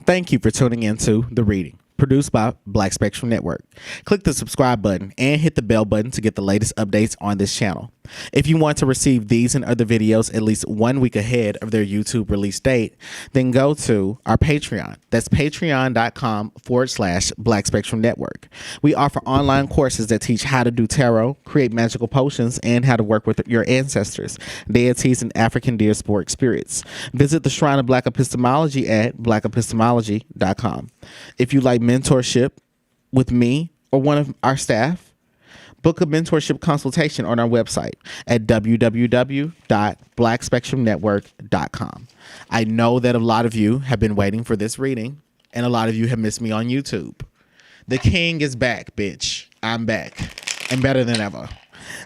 Thank you for tuning into The Reading, produced by Black Spectrum Network. Click the subscribe button and hit the bell button to get the latest updates on this channel. If you want to receive these and other videos at least 1 week ahead of their YouTube release date, then go to our Patreon. That's patreon.com/Black Spectrum Network. We offer online courses that teach how to do tarot, create magical potions, and how to work with your ancestors, deities, and African Diaspora spirits. Visit the Shrine of Black Epistemology at blackepistemology.com. If you like mentorship with me or one of our staff, book a mentorship consultation on our website at www.blackspectrumnetwork.com. I know that a lot of you have been waiting for this reading, and a lot of you have missed me on YouTube. The king is back, bitch. I'm back, and better than ever.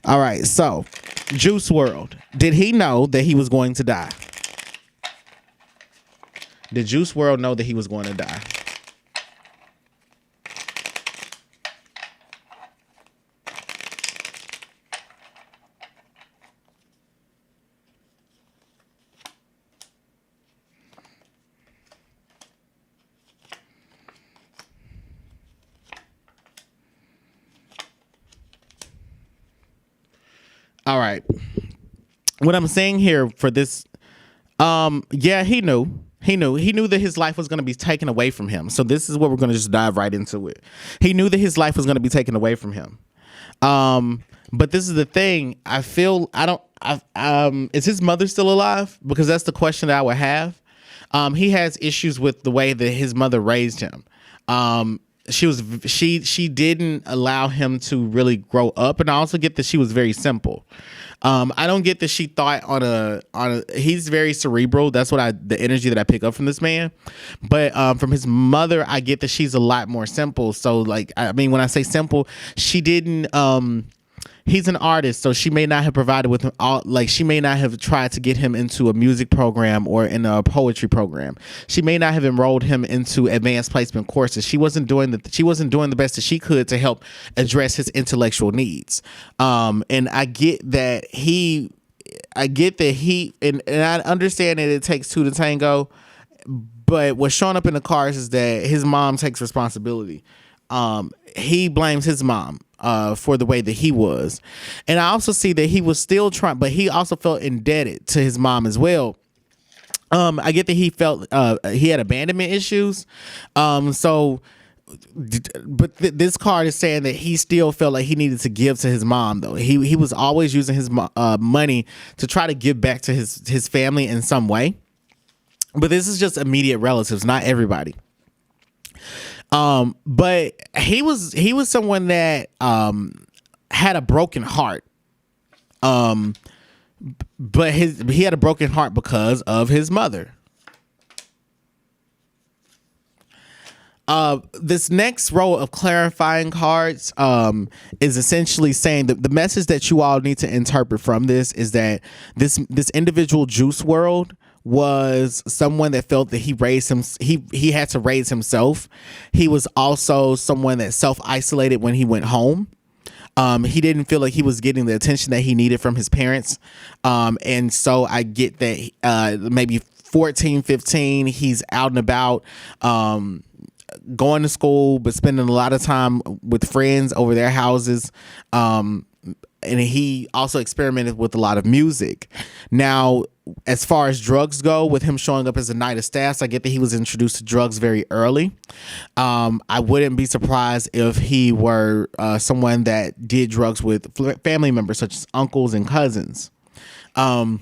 All right, so Juice Wrld. Did he know that he was going to die? Did Juice Wrld know that he was going to die? All right. What I'm saying here for this, yeah, he knew that his life was going to be taken away from him. So this is what we're going to just dive right into it. He knew that his life was going to be taken away from him. But this is the thing. Is his mother still alive? Because that's the question that I would have. He has issues with the way that his mother raised him. She didn't allow him to really grow up, and I also get that she was very simple. I don't get that she thought he's very cerebral. That's what the energy that I pick up from this man. But from his mother, I get that she's a lot more simple. So like, I mean, when I say simple, she didn't he's an artist, so she may not have provided with him all, like she may not have tried to get him into a music program or in a poetry program. She may not have enrolled him into advanced placement courses. She wasn't doing the best that she could to help address his intellectual needs. And I get that and I understand that it takes two to tango, but what's showing up in the cards is that his mom takes responsibility. He blames his mom for the way that he was. And I also see that he was still trying, but he also felt indebted to his mom as well. I get that he felt he had abandonment issues. This card is saying that he still felt like he needed to give to his mom, though. He was always using his money to try to give back to his family in some way. But this is just immediate relatives, not everybody. But he was someone that had a broken heart. But he had a broken heart because of his mother. This next row of clarifying cards is essentially saying that the message that you all need to interpret from this is that this individual Juice Wrld was someone that felt that he had to raise himself. He was also someone that self-isolated when he went home. He didn't feel like he was getting the attention that he needed from his parents. And so I get that maybe 14, 15, he's out and about, going to school, but spending a lot of time with friends over their houses. And he also experimented with a lot of music. Now, as far as drugs go, with him showing up as a Knight of Staffs, I get that he was introduced to drugs very early. I wouldn't be surprised if he were someone that did drugs with family members, such as uncles and cousins. The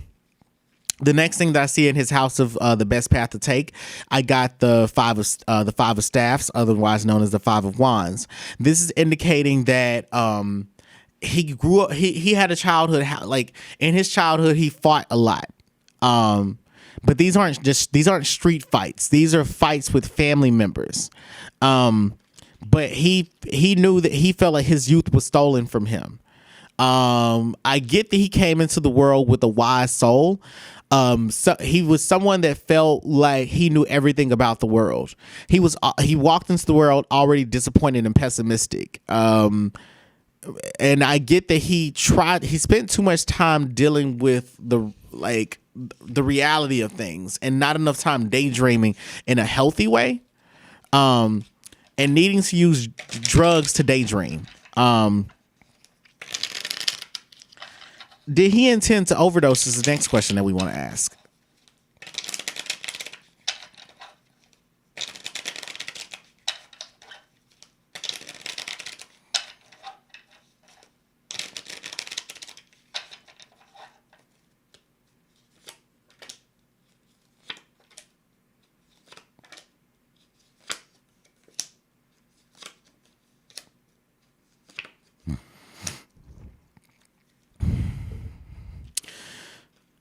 next thing that I see in his house of the best path to take, I got the five of staffs, otherwise known as the Five of Wands. This is indicating that he grew up. He had a childhood, like in his childhood, he fought a lot. But these aren't street fights. These are fights with family members. But he knew that he felt like his youth was stolen from him. I get that he came into the world with a wise soul. So he was someone that felt like he knew everything about the world. He walked into the world already disappointed and pessimistic. And I get that he spent too much time dealing with the reality of things and not enough time daydreaming in a healthy way. and needing to use drugs to daydream. Did he intend to overdose is the next question that we want to ask.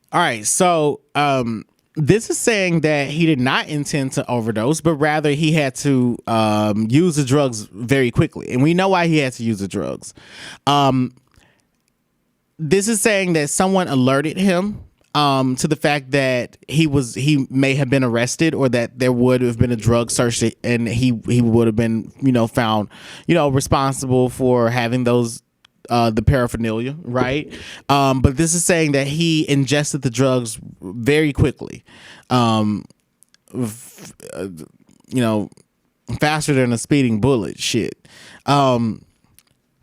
All right, so this is saying that he did not intend to overdose, but rather he had to use the drugs very quickly, and we know why he had to use the drugs. This is saying that someone alerted him to the fact that he may have been arrested, or that there would have been a drug search, and he would have been found responsible for having those. The paraphernalia, right? But this is saying that he ingested the drugs very quickly, faster than a speeding bullet. Shit, and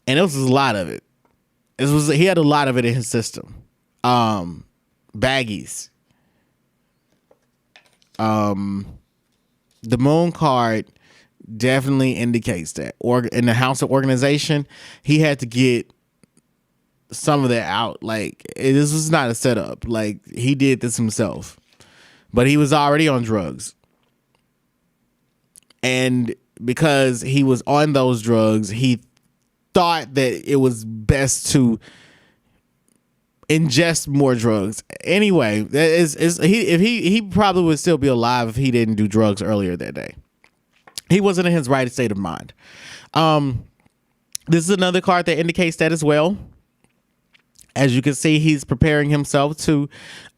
it was a lot of it. He had a lot of it in his system. Baggies. The moon card definitely indicates that. Or in the house of organization, he had to get some of that out. Like, this was not a setup. Like, he did this himself, but he was already on drugs, and because he was on those drugs, he thought that it was best to ingest more drugs. Anyway, he probably would still be alive if he didn't do drugs earlier that day. He wasn't in his right state of mind. This is another card that indicates that as well. As you can see, he's preparing himself to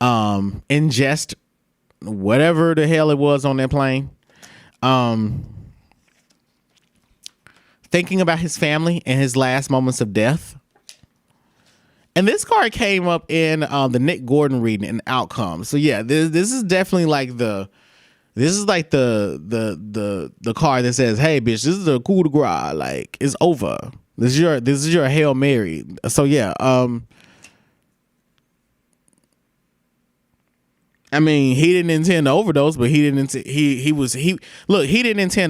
ingest whatever the hell it was on that plane. Thinking about his family and his last moments of death. And this card came up in the Nick Gordon reading and outcome. So yeah, this is definitely like the card that says, "Hey, bitch, this is a coup de grace. Like, it's over. This is your Hail Mary." So yeah, I mean, he didn't intend to overdose, but he didn't intend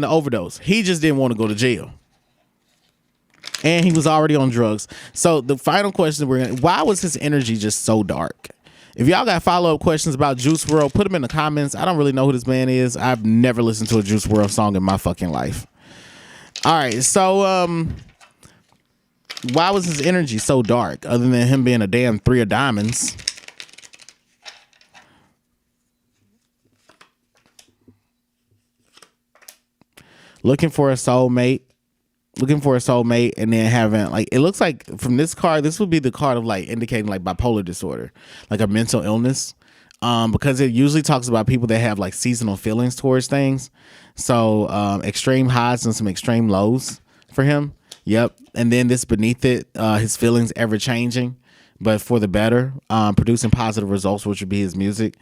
to overdose. He just didn't want to go to jail, and he was already on drugs. So the final question why was his energy just so dark? If y'all got follow-up questions about Juice WRLD, put them in the comments. I don't really know who this man is. I've never listened to a Juice WRLD song in my fucking life. All right, so why was his energy so dark, other than him being a damn 3 of diamonds? Looking for a soulmate, and then having, like, it looks like from this card, this would be the card of like indicating like bipolar disorder, like a mental illness, because it usually talks about people that have like seasonal feelings towards things. So extreme highs and some extreme lows for him. Yep. And then this beneath it, his feelings ever changing, but for the better, producing positive results, which would be his music.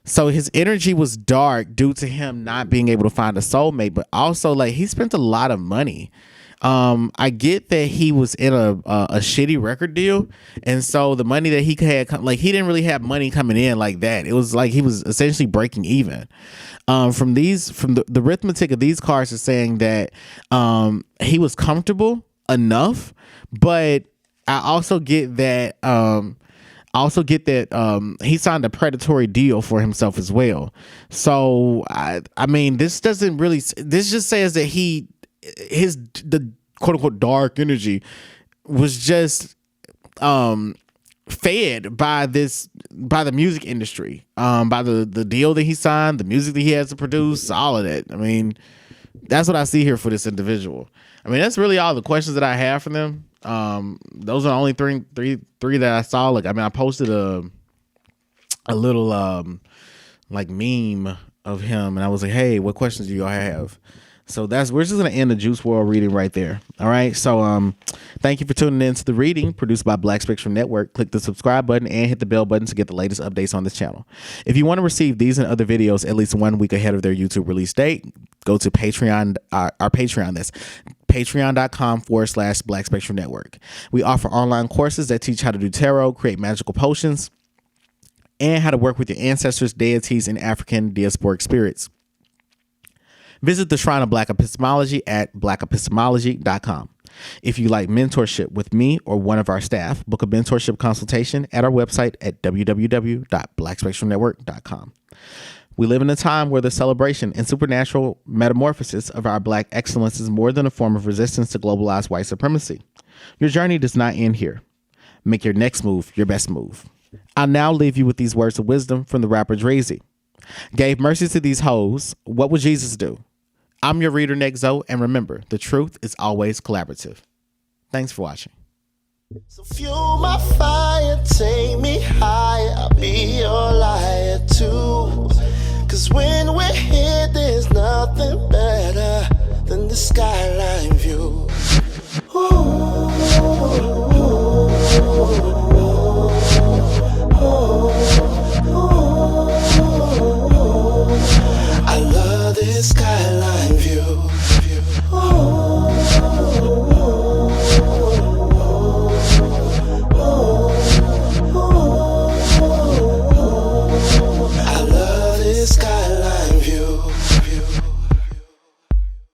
So his energy was dark due to him not being able to find a soulmate, but also like he spent a lot of money. I get that he was in a shitty record deal, and so the money that he had, like, he didn't really have money coming in like that. It was like he was essentially breaking even. From the arithmetic of these cards is saying that he was comfortable enough, but I also get that he signed a predatory deal for himself as well. So I mean, this just says that the quote unquote dark energy was just fed by the music industry, by the deal that he signed, the music that he has to produce, all of that. I mean, that's what I see here for this individual. I mean, that's really all the questions that I have for them. Those are the only three that I saw. Like, I mean, I posted a little like meme of him, and I was like, "Hey, what questions do y'all have?" So we're just gonna end the Juice World reading right there. All right. So thank you for tuning in to the reading produced by Black Spectrum Network. Click the subscribe button and hit the bell button to get the latest updates on this channel. If you want to receive these and other videos at least 1 week ahead of their YouTube release date, go to Patreon, our Patreon. That's patreon.com/Black Spectrum Network. We offer online courses that teach how to do tarot, create magical potions, and how to work with your ancestors, deities, and African diasporic spirits. Visit the Shrine of Black Epistemology at blackepistemology.com. If you like mentorship with me or one of our staff, book a mentorship consultation at our website at www.blackspectrumnetwork.com. We live in a time where the celebration and supernatural metamorphosis of our Black excellence is more than a form of resistance to globalized white supremacy. Your journey does not end here. Make your next move your best move. I'll now leave you with these words of wisdom from the rapper Dre-Z. Gave mercy to these hoes. What would Jesus do? I'm your reader, Nexo, and remember, the truth is always collaborative. Thanks for watching. So fuel my fire, take me higher, I'll be your liar too. 'Cause when we're here